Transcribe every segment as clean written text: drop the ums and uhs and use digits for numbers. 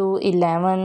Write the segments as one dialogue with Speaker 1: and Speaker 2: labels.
Speaker 1: to 11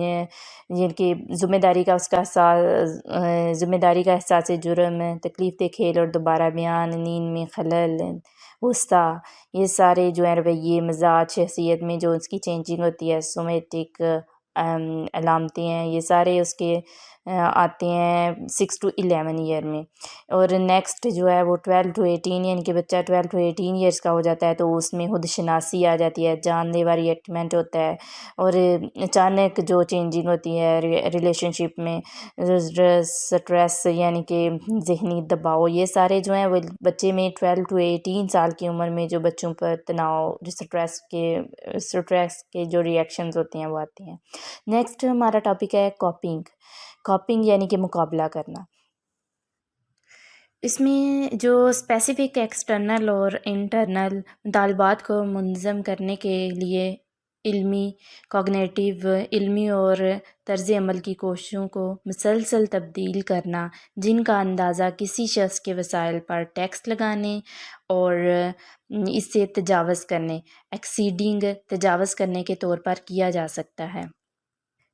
Speaker 1: یہ کہ ذمہ داری کا احساس جرم، تکلیف دہ کھیل اور دوبارہ بیان، نیند میں خلل، غصہ، یہ سارے جو ہیں رویے، مزاج، شخصیت میں جو اس کی چینجنگ ہوتی ہے، سومیٹک علامتیں ہیں، یہ سارے اس کے آتے ہیں 6 to 11 ایئر میں۔ اور نیکسٹ جو ہے وہ 12 to 18، یعنی کہ بچہ 12 to 18 ایئرس کا ہو جاتا ہے تو اس میں خود شناسی آ جاتی ہے، جان لیوا ری ایکٹمنٹ ہوتا ہے، اور اچانک جو چینجنگ ہوتی ہے ریلیشن شپ میں، سٹریس یعنی کہ ذہنی دباؤ، یہ سارے جو ہیں وہ بچے میں 12 to 18 سال کی عمر میں جو بچوں پر تناؤ، سٹریس کے جو ریئیکشنز ہوتے ہیں وہ آتے ہیں۔ نیکسٹ ہمارا ٹاپک ہے کاپنگ یعنی کہ مقابلہ کرنا۔ اس میں جو اسپیسیفک ایکسٹرنل اور انٹرنل مطالبات کو منظم کرنے کے لیے علمی اور طرز عمل کی کوششوں کو مسلسل تبدیل کرنا، جن کا اندازہ کسی شخص کے وسائل پر ٹیکس لگانے اور اس سے تجاوز کرنے کے طور پر کیا جا سکتا ہے۔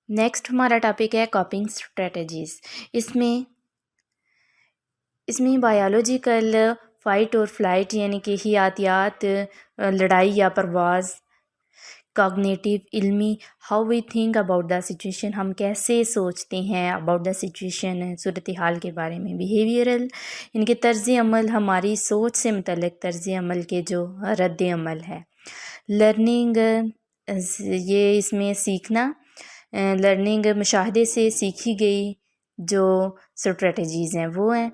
Speaker 1: نیکسٹ ہمارا ٹاپک ہے کاپنگ اسٹریٹجیز۔ اس میں بایولوجیکل فائٹ اور فلائٹ یعنی کہ حیاتیات، لڑائی یا پرواز، کاگنیٹیو علمی how we think about the situation, ہم کیسے سوچتے ہیں اباؤٹ دا سچویشن، صورتحال کے بارے میں، بیہیویئرل یعنی کہ طرز عمل، ہماری سوچ سے متعلق طرز عمل کے جو رد عمل ہے۔ لرننگ، یہ اس میں سیکھنا، لرننگ مشاہدے سے سیکھی گئی جو اسٹریٹجیز ہیں وہ ہیں۔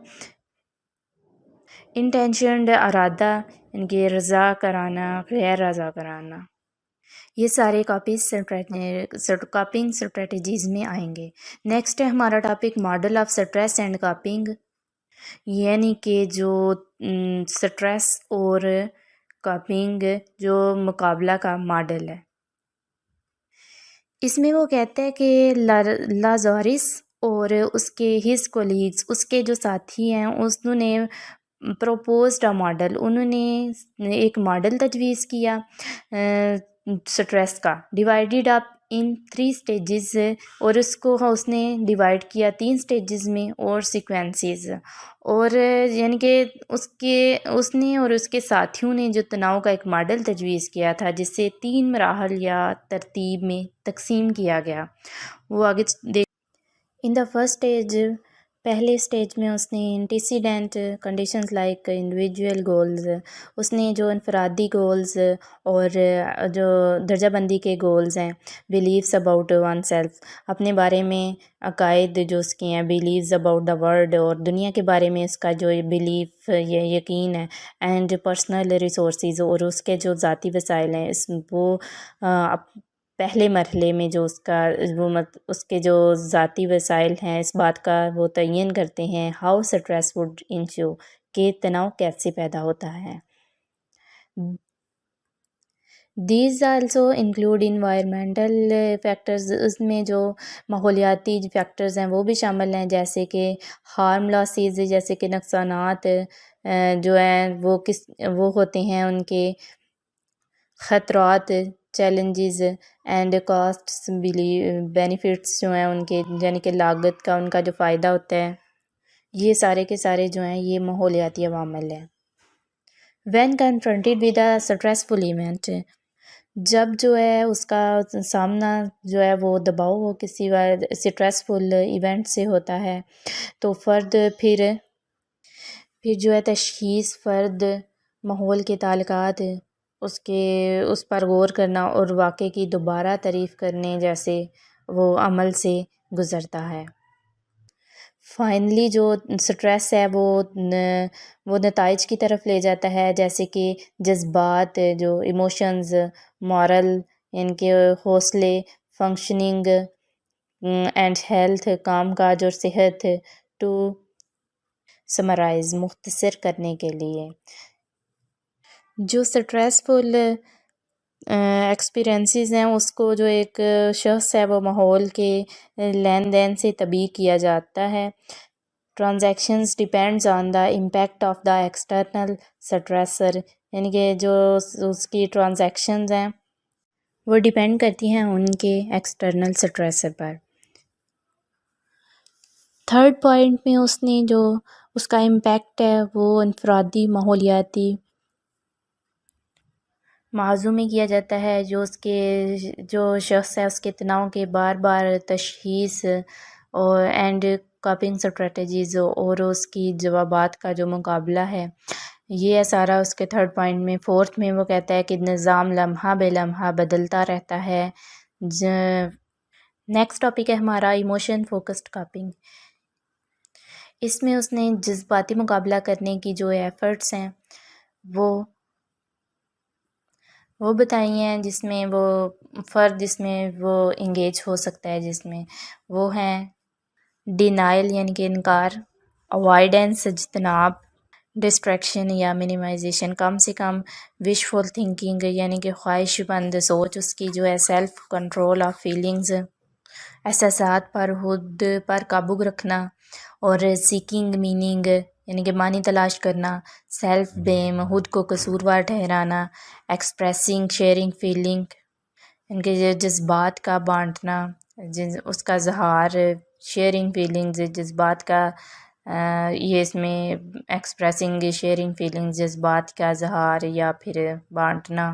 Speaker 1: انٹینشنڈ، ارادہ یعنی کہ رضا کرانا، غیر رضا کرانا، یہ سارے کاپنگ اسٹریٹجیز میں آئیں گے۔ نیکسٹ ہے ہمارا topic model of stress and coping, یعنی کہ جو سٹریس اور کاپنگ جو مقابلہ کا ماڈل ہے۔ اس میں وہ کہتا ہے کہ لازارس اور اس کے کولیگز، اس کے جو ساتھی ہیں، انہوں نے پروپوزڈ ماڈل، انہوں نے ایک ماڈل تجویز کیا سٹریس کا، ڈیوائیڈڈ اپ ان 3 اسٹیجز، اور اس نے ڈیوائیڈ کیا 3 اسٹیجز میں اور سیکوینسز، اور یعنی کہ اس نے اور اس کے ساتھیوں نے جو تناؤ کا ایک ماڈل تجویز کیا تھا جسے 3 مراحل یا ترتیب میں تقسیم کیا گیا، وہ آگے دیکھ۔ ان دا فرسٹ اسٹیج، پہلے اسٹیج میں اس نے انٹیسیڈنٹ کنڈیشنز لائک انڈیویجول گولز، اس نے جو انفرادی گولز اور جو درجہ بندی کے گولز ہیں، بیلیفس اباؤٹ ون سیلف، اپنے بارے میں عقائد جو اس کے ہیں، بیلیفز اباؤٹ دا ورلڈ، اور دنیا کے بارے میں اس کا جو بیلیف یا یقین ہے، اینڈ پرسنل ریسورسز، اور اس کے جو ذاتی وسائل ہیں، وہ پہلے مرحلے میں جو اس کے جو ذاتی وسائل ہیں، اس بات کا وہ تعین کرتے ہیں ہاؤ سٹریس وڈ انسیو، کہ تناؤ کیسے پیدا ہوتا ہے۔ These also include environmental factors, اس میں جو ماحولیاتی فیکٹرز ہیں وہ بھی شامل ہیں، جیسے کہ ہارم لاسز، جیسے کہ نقصانات جو ہیں وہ ہوتے ہیں، ان کے خطرات، چیلنجز اینڈ کاسٹس، بینیفٹس جو ہیں ان کے، یعنی کہ لاگت کا ان کا جو فائدہ ہوتا ہے، یہ سارے کے سارے جو ہیں یہ ماحولیاتی عوامل ہیں۔ When confronted with a stressful event, جب جو ہے اس کا سامنا جو ہے وہ دباؤ ہو کسی اسٹریسفل ایونٹ سے ہوتا ہے، تو فرد پھر جو ہے تشخیص، فرد ماحول کے تعلقات، اس پر غور کرنا اور واقعے کی دوبارہ تعریف کرنے جیسے وہ عمل سے گزرتا ہے۔ فائنلی جو سٹریس ہے وہ نتائج کی طرف لے جاتا ہے، جیسے کہ جذبات، جو ایموشنز، مورل یعنی کہ حوصلے، فنکشننگ اینڈ ہیلتھ، کام کاج اور صحت، ٹو سمرائز، مختصر کرنے کے لیے۔ جو سٹریسفل ایکسپیرئنسز ہیں اس کو جو ایک شخص ہے وہ ماحول کے لین دین سے طبیع کیا جاتا ہے۔ Transactions depends on the impact of the external stressor, یعنی کہ جو اس کی ٹرانزیکشنز ہیں وہ ڈیپینڈ کرتی ہیں ان کے ایکسٹرنل سٹریسر پر۔ تھرڈ پوائنٹ میں اس نے جو اس کا امپیکٹ ہے وہ انفرادی ماحولیاتی موضوع میں کیا جاتا ہے، جو شخص ہے اس کے تناؤ کے بار بار تشخیص اور اینڈ کاپنگ اسٹریٹجیز اور اس کی جوابات کا جو مقابلہ ہے، یہ ہے سارا اس کے تھرڈ پوائنٹ میں۔ فورتھ میں وہ کہتا ہے کہ نظام لمحہ بے لمحہ بدلتا رہتا ہے۔ نیکسٹ ٹاپک ہے ہمارا ایموشن فوکسڈ کاپنگ۔ اس میں اس نے جذباتی مقابلہ کرنے کی جو ایفرٹس ہیں وہ بتائی ہیں، جس میں وہ فرد جس میں وہ انگیج ہو سکتا ہے، جس میں وہ ہیں ڈینائل یعنی کہ انکار، اوائیڈنس اجتناب، ڈسٹریکشن یا منیمائزیشن، کم سے کم وشفل تھنکنگ یعنی کہ خواہش مند سوچ، اس کی جو ہے سیلف کنٹرول آف فیلنگز، احساسات پر خود پر قابو رکھنا، اور سیکنگ میننگ یعنی کہ معنی تلاش کرنا، سیلف بلیم خود کو قصوروار ٹھہرانا، ایکسپریسنگ شیئرنگ فیلنگ یعنی کہ جذبات کا بانٹنا، اس کا اظہار، شیئرنگ فیلنگز جذبات کا یہ اس میں ایکسپریسنگ شیئرنگ فیلنگز جذبات کا اظہار یا پھر بانٹنا۔